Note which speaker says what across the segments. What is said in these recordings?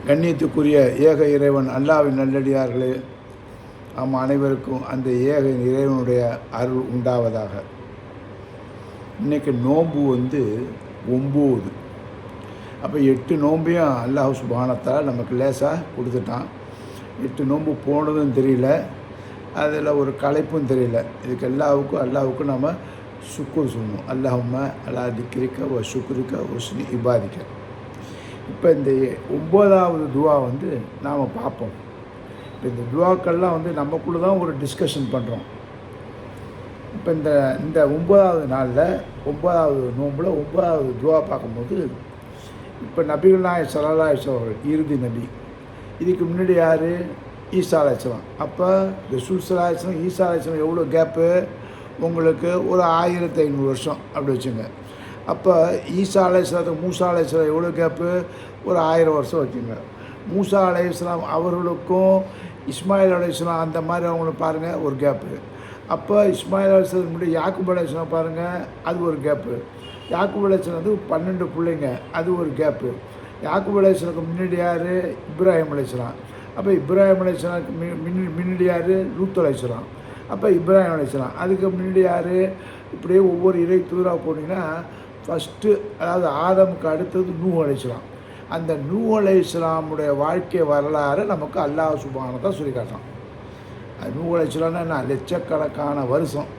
Speaker 1: கண்ணியத்துக்குரிய ஏக இறைவன் அல்லாஹ்வின் நல்லடியார்களே, நம் அனைவருக்கும் அந்த ஏக இறைவனுடைய அருள் உண்டாவதாக. இன்றைக்கி நோன்பு 9. அப்போ 8 நோன்பையும் அல்லாஹ் சுப்ஹானஹு நமக்கு லேசாக கொடுத்துட்டான். 8 நோன்பு போனதும் தெரியல, அதில் ஒரு களைப்பும் தெரியல. இதுக்கு அல்லாஹ்வுக்கும் நம்ம சுக்குர் சொல்லணும். அல்லாஹும்ம அலா திக்ரிக்க வ சுக்ரிக்க ஹுஸ்னி இபாதிக்க. இப்போ இந்த 9வது துவா நாம் பார்ப்போம். இப்போ இந்த துவாக்கள்லாம் நமக்குள்ளே தான் ஒரு டிஸ்கஷன் பண்ணுறோம். இப்போ இந்த 9வது நாளில் 9வது நோம்பில் 9வது துவா பார்க்கும்போது, இப்போ நபிகள் நாயகம் ஸல்லல்லாஹு அலைஹி வஸல்லம் அவர்கள் இறுதி நபி. இதுக்கு முன்னாடி யார்? ஈசா அலைஹிஸ்ஸலாம். அப்போ ரசூல் ஸல்லல்லாஹு அலைஹி வஸல்லம் ஈசா அலைஹிஸ்ஸலாம் எவ்வளோ கேப்பு? உங்களுக்கு ஒரு 1500 வருஷம் அப்படி வச்சுங்க. அப்போ ஈசா அலைஹிஸ்ஸலாத்துக்கு மூசா அலைஹிஸ்ஸலாம் எவ்வளோ கேப்பு? ஒரு 1000 வருஷம் வச்சுங்க. மூசா அலைஹிஸ்ஸலாம் அவர்களுக்கும் இஸ்மாயில் அலைஹிஸ்ஸலாம் அந்த மாதிரி அவங்களுக்கு பாருங்கள் ஒரு கேப்பு. அப்போ இஸ்மாயில் அலைஹிஸ்ஸலாம் முன்னாடி யாக்கூப் அலைஹிஸ்ஸலாம் பாருங்கள், அது ஒரு கேப்பு. யாக்கூப் அலைஹிஸ்ஸலாம் 12 பிள்ளைங்க, அது ஒரு கேப்பு. யாக்கூப் அலைஹிஸ்ஸலாத்துக்கு முன்னாடி யார்? இப்ராஹிம் அலைஹிஸ்ஸலாம். அப்போ இப்ராஹிம் அலைஹிஸ்ஸலாத்துக்கு முன்னாடி யார்? லூத் அலைஹிஸ்ஸலாம். அப்போ இப்ராஹிம் அலைஹிஸ்ஸலாம். அதுக்கு முன்னாடி யார்? இப்படியே ஒவ்வொரு இறை தூதராக போனீங்கன்னா ஃபஸ்ட்டு, அதாவது ஆதமுக்கு அடுத்தது நூஹ் அலைஹிஸ்ஸலாம். அந்த நூஹ் அலைஹிஸ்ஸலாமுடைய வாழ்க்கை வரலாறு நமக்கு அல்லாஹ் சுப்ஹானஹு தான் சொல்லி காட்டுறான். அது நூஹ் அலைஹிஸ்ஸலாம்னா என்ன? லட்சக்கணக்கான வருஷம்.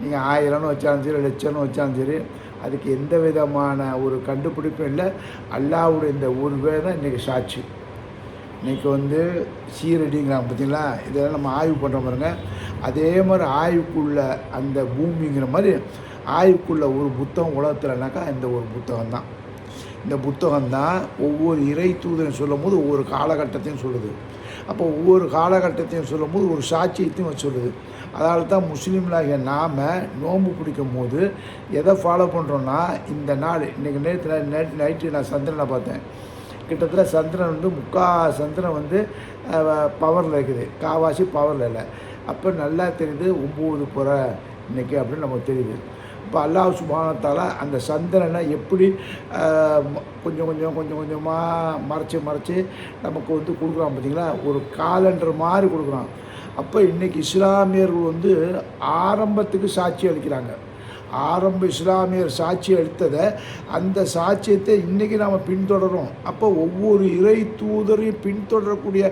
Speaker 1: நீங்கள் 1000ன்னு வச்சாலும் சரி, லட்சம்னு வச்சாலும் சரி, அதுக்கு எந்த விதமான ஒரு கண்டுபிடிப்பும் இல்லை. அல்லாஹ்வுடைய இந்த ஒரு பேர் தான் இன்றைக்கி சாட்சி. இன்றைக்கி சீரடிங்கிறாங்க பார்த்தீங்களா? இதெல்லாம் நம்ம ஆய்வு பண்ணுற பாருங்க. அதே மாதிரி ஆய்வுக்குள்ள அந்த பூமிங்கிற மாதிரி ஆய்வுக்குள்ள ஒரு புத்தகம் உலகத்தில்னாக்கா இந்த ஒரு புத்தகம் தான். இந்த புத்தகம் தான் ஒவ்வொரு இறை தூதரையும் சொல்லும் போது ஒவ்வொரு காலகட்டத்தையும் சொல்லுது. அப்போ ஒவ்வொரு காலகட்டத்தையும் சொல்லும் போது ஒரு சாட்சியத்தையும் சொல்லுது. அதனால தான் முஸ்லீம்களாகிய நாம் நோன்பு பிடிக்கும் போது எதை ஃபாலோ பண்ணுறோன்னா, இந்த நாள் இன்றைக்கி நேற்று நைட்டு நான் சந்திரனை பார்த்தேன். கிட்டத்தட்ட சந்திரன் சந்திரன் பவரில் இருக்குது, காவாசி பவரில் இல்லை. அப்போ நல்லா தெரியுது 9 புறை இன்றைக்கி அப்படின்னு நமக்கு தெரியுது. இப்போ அல்லாஹ் சுப்ஹானஹு தஆலா அந்த சந்திரனை எப்படி கொஞ்சம் கொஞ்சமாக மறைச்சி நமக்கு கொடுக்குறான் பார்த்தீங்களா? ஒரு காலண்டர் மாதிரி கொடுக்குறான். அப்போ இன்றைக்கி இஸ்லாமியர்கள் ஆரம்பத்துக்கு சாட்சி அளிக்கிறாங்க. ஆரம்ப இஸ்லாமியர் சாட்சி அளித்ததை, அந்த சாட்சியத்தை இன்றைக்கி நாம் பின்தொடரும். அப்போ ஒவ்வொரு இறை தூதரையும் பின்தொடரக்கூடிய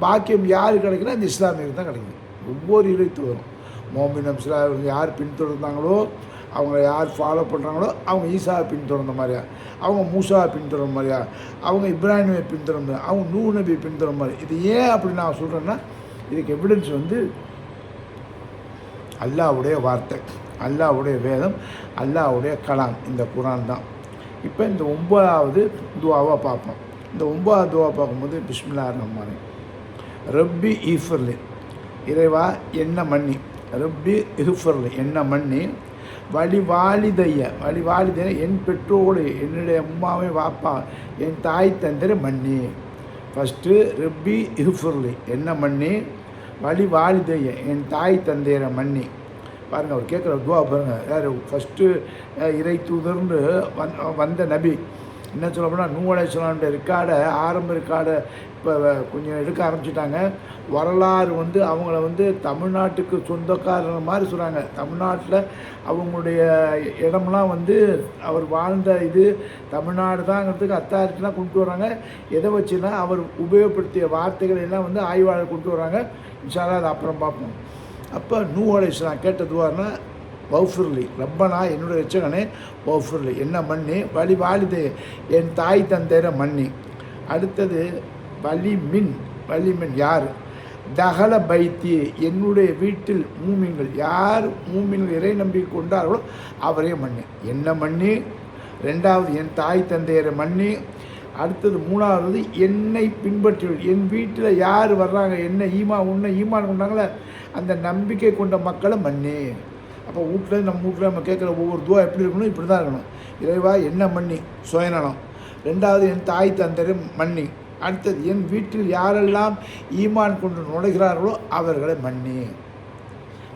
Speaker 1: பாக்கியம் யார் கிடைக்குன்னா, இந்த இஸ்லாமியருக்கு தான் கிடைக்குது. ஒவ்வொரு இறை தூதரும் மோமின் இஸ்லாம் யார் பின்தொடர்ந்தாங்களோ, அவங்க யார் ஃபாலோ பண்ணுறாங்களோ, அவங்க ஈசாவை பின்தொடர்ந்த மாதிரியா, அவங்க மூசாவை பின்தொடர்ந்த மாதிரியா, அவங்க இப்ராஹிமை பின்தொடர்ந்த, அவங்க நூஹ் நபியை பின்தொடர்ந்த மாதிரி. இது ஏன் அப்படி நான் சொல்கிறேன்னா, இதுக்கு எவிடன்ஸ் அல்லாஹ்வுடைய வார்த்தை, அல்லாஹ்வுடைய வேதம், அல்லாஹ்வுடைய கலாம், இந்த குர்ஆன் தான். இப்போ இந்த 9வது துவாவாக பார்ப்போம். இந்த 9வது துவா பார்க்கும்போது பிஸ்மில்லாஹிர் ரஹ்மானிர் ரஹீம். ரப்பி இஃபிர்லி, இறைவா என்ன மன்னி. ரப்பி இஃபிர்லி, என்ன மன்னி. வழிவாலிதைய என் பெற்றோடு, என்னுடைய அம்மாவை வாப்பா, என் தாய் தந்தரை மன்னி. ஃபஸ்ட்டு ரப்பி இஃபிர்லி, என்ன மன்னி. வழிவாலிதைய, என் தாய் தந்தையரை மன்னி. பாருங்கள், அவர் கேட்குற துவா பாருங்கள். யார்? ஃபஸ்ட்டு இறை தூதர்னு வந்த நபி என்ன சொல்ல போனால், நூஹ் அலைஹிஸ்ஸலாமுடைய ரெக்கார்டை, ஆரம்ப ரெக்கார்டை இப்போ கொஞ்சம் எடுக்க ஆரம்பிச்சிட்டாங்க. வரலாறு அவங்கள தமிழ்நாட்டுக்கு சொந்தக்காரர் மாதிரி சொல்கிறாங்க. தமிழ்நாட்டில் அவங்களுடைய இடம்லாம் அவர் வாழ்ந்த இது தமிழ்நாடு தாங்கிறதுக்கு அத்தாரிட்டிலாம் கொண்டு வராங்க. எதை வச்சுன்னா, அவர் உபயோகப்படுத்திய வார்த்தைகள் எல்லாம் ஆய்வாளர் கொண்டு வராங்க. இன்ஷா அல்லாஹ் அதை அப்புறம் பார்ப்போம். அப்போ நூஹ் அலைஹிஸ்ஸலாம் கேட்ட துவார்னா, வஃபிர்லி ரப்பனா, என்னுடைய ரட்சகனே, வஃபிர்லி என்ன மன்னி. வாலிதை, என் தாய் தந்தையரை மன்னி. அடுத்தது வலிமின் யார்? தகல பைத்தி, என்னுடைய வீட்டில் மூமின்கள், யார் மூமின்கள் இறை நம்பிக்கை கொண்டார்களோ அவரே மன்னி, என்ன மன்னி. 2வது என் தாய் தந்தையரை மன்னி. அடுத்தது 3வது என்னை பின்பற்றி, என் வீட்டில் யார் வர்றாங்க, என்ன ஈமான் கொண்டாங்களே அந்த நம்பிக்கை கொண்ட மக்களை மன்னி. அப்போ நம்ம வீட்டில் நம்ம கேட்குற ஒவ்வொரு துவா எப்படி இருக்கணும்? இப்படி தான் இருக்கணும். இறைவா என்ன மன்னி, சுயநலம். 2வது என் தாய் தந்தையரை மன்னி. அடுத்தது என் வீட்டில் யாரெல்லாம் ஈமான் கொண்டு நுழைகிறார்களோ அவர்களை மன்னி.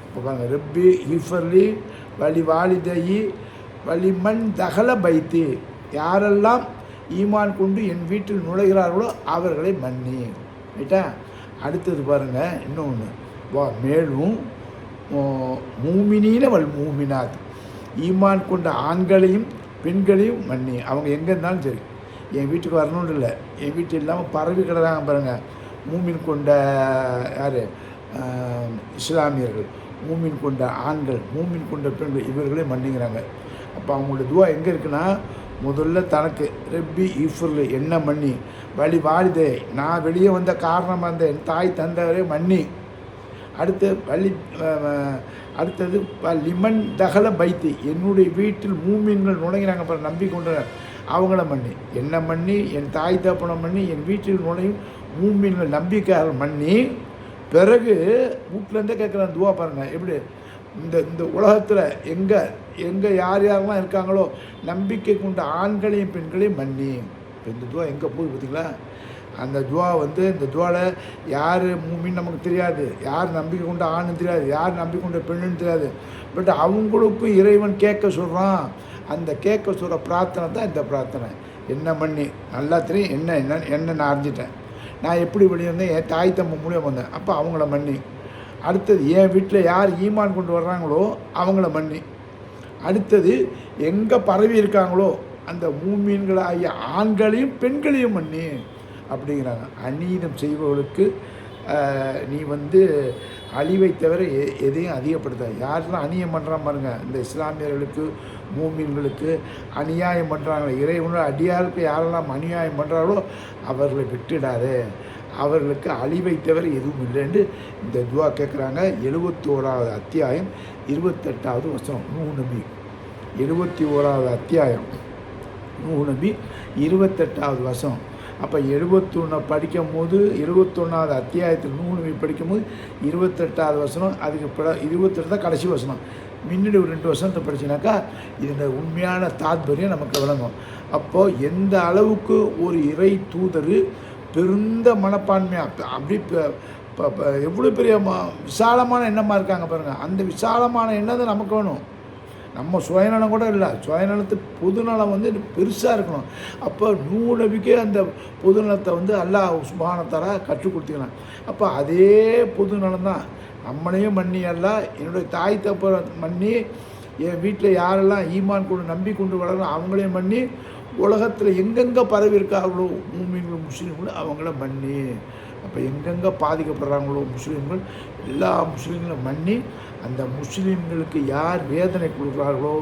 Speaker 1: இப்போ பாருங்கள், ரப்பி இஃபர்லி வலிவாலிதையி வலிமன் தகல பைத்தி, யாரெல்லாம் ஈமான் கொண்டு என் வீட்டில் நுழைகிறார்களோ அவர்களை மன்னி. ரைட்டா? அடுத்தது பாருங்கள் இன்னொன்று, மேலும் மூமினீன வல் மூமினாத், ஈமான் கொண்ட ஆண்களையும் பெண்களையும் மன்னி. அவங்க எங்கே இருந்தாலும் சரி, என் வீட்டுக்கு வரணும்னு இல்லை, என் வீட்டு இல்லாமல் பரவி கிடறாங்க பாருங்கள். மூமின் கொண்ட யார்? இஸ்லாமியர்கள், மூமின் கொண்ட ஆண்கள், மூமின் கொண்ட பெண்கள், இவர்களே மன்னிங்கிறாங்க. அப்போ அவங்களோட துவா எங்கே இருக்குன்னா, முதல்ல தனக்கு ரப்பி ஈஃபுர்ல என்ன மன்னி, வழி வாலிதே நான் வெளியே வந்த காரணமாக இருந்த என் தாய் தந்தவரே மன்னி. அடுத்தது லிமன் தகல பைத்தி, என்னுடைய வீட்டில் மூமின்கள் நுழைகிறாங்க அப்புறம் நம்பிக்கொண்ட அவங்கள மன்னி. என்ன மன்னி, என் தாய் தப்பனை மன்னி, என் வீட்டில் நுழையும் மூமின்கள் நம்பிக்கையாளர் மன்னி. பிறகு வீட்டிலேருந்தே கேட்குறான் துவா பாருங்கள் எப்படி. இந்த உலகத்தில் எங்கே யார் யாரெல்லாம் இருக்காங்களோ நம்பிக்கை கொண்ட ஆண்களையும் பெண்களையும் மன்னி. இப்போ இந்த துவா எங்கே போய் பார்த்தீங்களா? அந்த துவா இந்த துவாவில் யார் மூமின்னு நமக்கு தெரியாது, யார் நம்பிக்கை கொண்ட ஆணுன்னு தெரியாது, யார் நம்பிக்கை கொண்ட பெண்ணுன்னு தெரியாது. பட் அவங்களுக்கும் இறைவன் கேட்க சொல்கிறான். அந்த கேட்க சொல்கிற பிரார்த்தனை தான் இந்த பிரார்த்தனை. என்ன மன்னி, நல்லா தெரியும் என்ன நான் அறிஞ்சிட்டேன், நான் எப்படி வெளியே வந்தேன், என் தாய் தம்பி மூலியம் வந்தேன், அப்போ அவங்கள மன்னி. அடுத்தது என் வீட்டில் யார் ஈமான் கொண்டு வர்றாங்களோ அவங்கள மன்னி. அடுத்தது எங்கே பரவி இருக்காங்களோ அந்த மூமீன்களாகிய ஆண்களையும் பெண்களையும் மன்னி அப்படிங்கிறாங்க. அநீதம் செய்பவர்களுக்கு நீ அழிவை தவிர எதையும் அதிகப்படுத்த. யாரெல்லாம் அநியாயம் பண்ணுறான் பாருங்க, இந்த இஸ்லாமியர்களுக்கு மூமீன்களுக்கு அநியாயம் பண்ணுறாங்க, இறைவனோட அடியாருக்கு யாரெல்லாம் அநியாயம் பண்ணுறாங்களோ அவர்களை விட்டுடாதே, அவர்களுக்கு அழிவை தவிர எதுவும் இல்லைன்னு இந்த துவா கேட்குறாங்க. 71வது அத்தியாயம் 28வது வசனம். நூஹ் நபி 71வது அத்தியாயம் நூஹ் நபி 28வது வசனம். அப்போ 71 படிக்கும் போது 71வது அத்தியாயத்தில் நூஹ் நபி படிக்கும்போது 28வது வசனம், அதுக்கு 28 தான் கடைசி வசனம். முன்னாடி ஒரு 2 வசனத்தை படிச்சினாக்கா இதோட உண்மையான தாத்பரியம் நமக்கு விளங்கும். அப்போது எந்த அளவுக்கு ஒரு இறை தூதர் பெருந்த மனப்பான்மையாக அப்படி எவ்வளோ பெரிய விசாலமான எண்ணமாக இருக்காங்க பாருங்கள். அந்த விசாலமான எண்ணம் தான் நமக்கு வேணும். நம்ம சுயநலம் கூட இல்லை, சுயநலத்துக்கு பொதுநலம் பெருசாக இருக்கணும். அப்போ நூஹ் நபிக்கே அந்த பொதுநலத்தை அல்லாஹ் சுப்ஹானஹு கற்றுக் கொடுத்துக்கலாம். அப்போ அதே பொதுநலம் தான் நம்மளையும் மன்னி. எல்லாம் என்னுடைய தாய் தப்ப மன்னி, என் வீட்டில் யாரெல்லாம் ஈமான் கொண்டு நம்பி கொண்டு வளரணும் அவங்களையும் மன்னி, உலகத்தில் எங்கெங்கே பரவி இருக்காங்களோ மூமின்கள் முஸ்லீம்கள் அவங்கள மன்னி. அப்போ எங்கெங்கே பாதிக்கப்படுறாங்களோ முஸ்லீம்கள் எல்லா முஸ்லீம்களும் மன்னி. அந்த முஸ்லீம்களுக்கு யார் வேதனை கொடுக்குறார்களோ,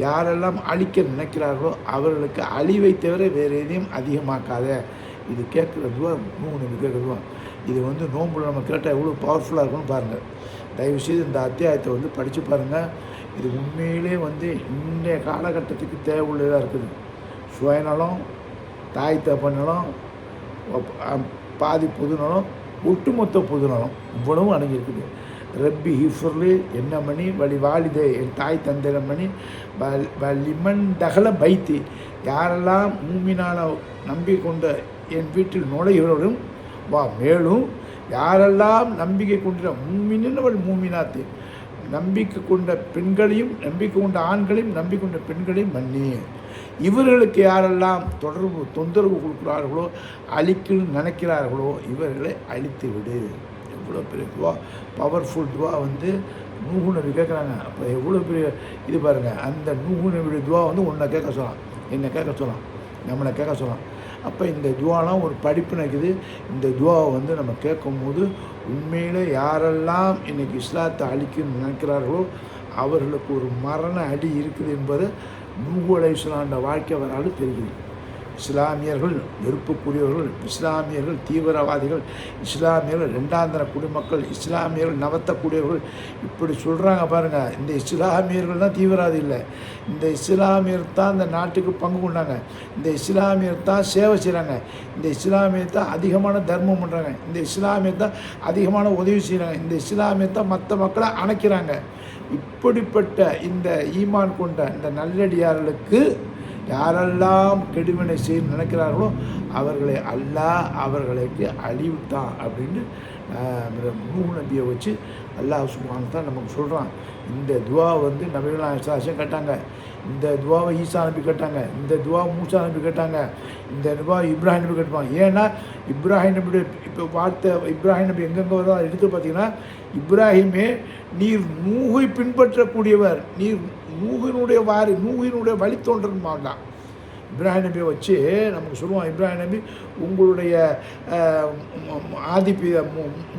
Speaker 1: யாரெல்லாம் அழிக்க நினைக்கிறார்களோ அவர்களுக்கு அழிவை தவிர வேறு எதையும் அதிகமாக்காத. இது கேட்குறதுவா நூஹ் நபி கேட்குறதுவா. இது நோன்புல நம்ம கேட்டால் எவ்வளோ பவர்ஃபுல்லாக இருக்குன்னு பாருங்கள். தயவுசெய்து இந்த அத்தியாயத்தை படித்து பாருங்கள். இது உண்மையிலே இன்றைய காலகட்டத்துக்கு தேவையுள்ளதாக இருக்குது. சுயநலம், தாய் தப்பநலம், பாதி பொதுநலம், ஒட்டுமொத்த பொதுநலம் இவ்வளவும் அடங்கியிருக்குது. ரப்பி ஹிஃபுர்லி என்ன மணி, வழி வாலிதே என் தாய் தந்திர மணி, லிமன் தகல பைத்தி யாரெல்லாம் மூமினான நம்பிக்கை கொண்ட என் வீட்டில் நுழைகிறவரும் மேலும் யாரெல்லாம் நம்பிக்கை கொண்ட மூமினவள் மூமினாத்து, நம்பிக்கை கொண்ட பெண்களையும் நம்பிக்கை கொண்ட ஆண்களையும் நம்பிக்கை கொண்ட பெண்களையும் மன்னி. இவர்களுக்கு யாரெல்லாம் தொந்தரவு கொடுக்குறார்களோ, அழிக்கணும்னு நினைக்கிறார்களோ இவர்களை அழித்து விடு. எவ்வளோ பெரிய துவா, பவர்ஃபுல் துவா நூஹ் நபி கேட்குறாங்க. அப்போ எவ்வளோ பெரிய இது பாருங்கள். அந்த நூஹ் நபியுடைய துவா உன்னை கேட்க சொல்லலாம், என்னை கேட்க சொல்லலாம், நம்மளை கேட்க சொல்லலாம். அப்போ இந்த துவாலாம் ஒரு படிப்பு நினைக்குது. இந்த துவாவை நம்ம கேட்கும்போது உண்மையில் யாரெல்லாம் இன்றைக்கி இஸ்லாத்தை அழிக்கணும்னு நினைக்கிறார்களோ அவர்களுக்கு ஒரு மரண அடி இருக்குது என்பது நூஹ் அலைஹிஸ்ஸலாமுடைய வாழ்க்கை வரலாறு தெரிகிறது. இஸ்லாமியர்கள் வெறுப்புக்குரியவர்கள், இஸ்லாமியர்கள் தீவிரவாதிகள், இஸ்லாமியர்கள் ரெண்டாந்தர குடிமக்கள், இஸ்லாமியர்கள் நவத்தக்கூடியவர்கள், இப்படி சொல்கிறாங்க பாருங்கள். இந்த இஸ்லாமியர்கள் தான் தீவிரவாதி இல்லை, இந்த இஸ்லாமியர் தான் இந்த நாட்டுக்கு பங்கு கொண்டாங்க, இந்த இஸ்லாமியர் தான் சேவை செய்கிறாங்க, இந்த இஸ்லாமியர் தான் அதிகமான தர்மம் பண்ணுறாங்க, இந்த இஸ்லாமியர் தான் அதிகமான உதவி செய்கிறாங்க, இந்த இஸ்லாமியர் தான் மற்ற மக்களை அணைக்கிறாங்க. இப்படிப்பட்ட இந்த ஈமான் கொண்ட இந்த நல்லடியார்களுக்கு யாரெல்லாம் கெடுவினை செய்ய நினைக்கிறார்களோ அவர்களை அல்லாஹ் அவர்களுக்கு அழிவுத்தான் அப்படின்னு நூஹ் நபியை வச்சு அல்லாஹ் சுப்ஹானஹு நமக்கு சொல்கிறான். இந்த துவா நபிகள் நாயகம் கேட்டாங்க. இந்த துவாவை ஈசா நபி கேட்டாங்க, இந்த துவாவை மூசா நபி கேட்டாங்க, இந்த துவா இப்ராஹிம் நபி கேட்பாங்க. ஏன்னா இப்ராஹிம் நபியுடைய இப்போ வார்த்தை இப்ராஹிம் நபி எங்கெங்கே வருதோ அதை எடுத்து பார்த்தீங்கன்னா, இப்ராஹிமே நீர் நூகை பின்பற்றக்கூடியவர், நீர் நூகினுடைய வழித்தோன்றன் மாட்டான். இப்ராஹிம் நபியை வச்சு நமக்கு சொல்லுவான், இப்ராஹிம் நபி உங்களுடைய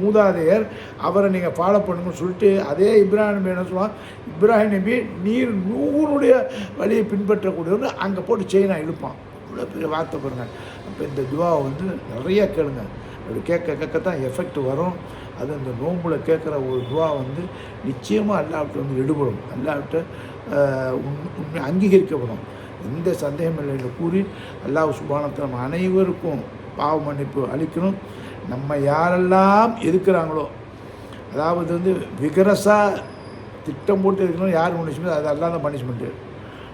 Speaker 1: மூதாதையர் அவரை நீங்கள் ஃபாலோ பண்ணுங்கன்னு சொல்லிட்டு, அதே இப்ராஹிம் நபி என்ன சொல்லுவான், இப்ராஹிம் நபி நீர் நூகனுடைய வழியை பின்பற்றக்கூடியவன்னு அங்கே போட்டு செயினா இழுப்பான். இவ்வளோ பெரிய வார்த்தை பாருங்கள். அப்போ இந்த துவாவை வந்து நிறைய கேளுங்க. அப்படி கேட்கத்தான் எஃபெக்ட் வரும். அது அந்த நோம்பில் கேட்குற ஒரு துவா வந்து நிச்சயமாக அல்லாஹ்விட்ட வந்து எடுபடும், அல்லாஹ்விட்ட உண்மை அங்கீகரிக்கப்படும். எந்த சந்தேகம் இல்லை என்று கூறி அல்லாஹ் சுப்ஹானஹு வ தஆலா நம்ம அனைவருக்கும் பாவ மன்னிப்பு அளிக்கணும். நம்ம யாரெல்லாம் இருக்கிறாங்களோ, அதாவது வந்து விகரஸாக திட்டம் போட்டு இருக்கணும், யார் பனிஷ்மெண்ட் அது அல்லாஹ் தான் பனிஷ்மெண்ட்டு.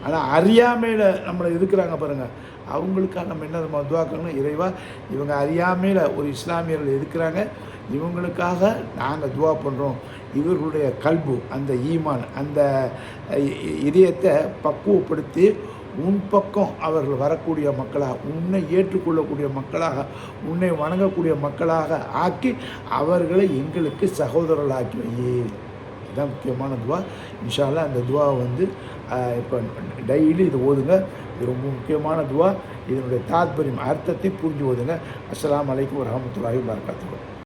Speaker 1: ஆனால் அறியாமையில் நம்மளை இருக்கிறாங்க பாருங்கள், அவங்களுக்காக நம்ம என்ன நம்ம துவாக்கணும், இறைவா இவங்க அறியாமையில் ஒரு இஸ்லாமியர்கள் இருக்கிறாங்க, இவங்களுக்காக நாங்கள் துவா பண்ணுறோம். இவர்களுடைய கல்பு, அந்த ஈமான், அந்த இதயத்தை பக்குவப்படுத்தி உன் பக்கம் அவர்கள் வரக்கூடிய மக்களாக, உன்னை ஏற்றுக்கொள்ளக்கூடிய மக்களாக, உன்னை வணங்கக்கூடிய மக்களாக ஆக்கி அவர்களை எங்களுக்கு சகோதரர்களாக்கி வையே. இதுதான் முக்கியமான துவா. இன்ஷா அல்லாஹ் அந்த துவாவை வந்து இப்போ டெய்லி இது ஓதுங்க. இது ரொம்ப முக்கியமான துவா. இதனுடைய தாத்பரியம் அர்த்தத்தை புரிஞ்சு ஓதுங்க. அஸ்ஸலாமு அலைக்கும் வரஹ்மத்துல்லாஹி வபரகாத்துஹு.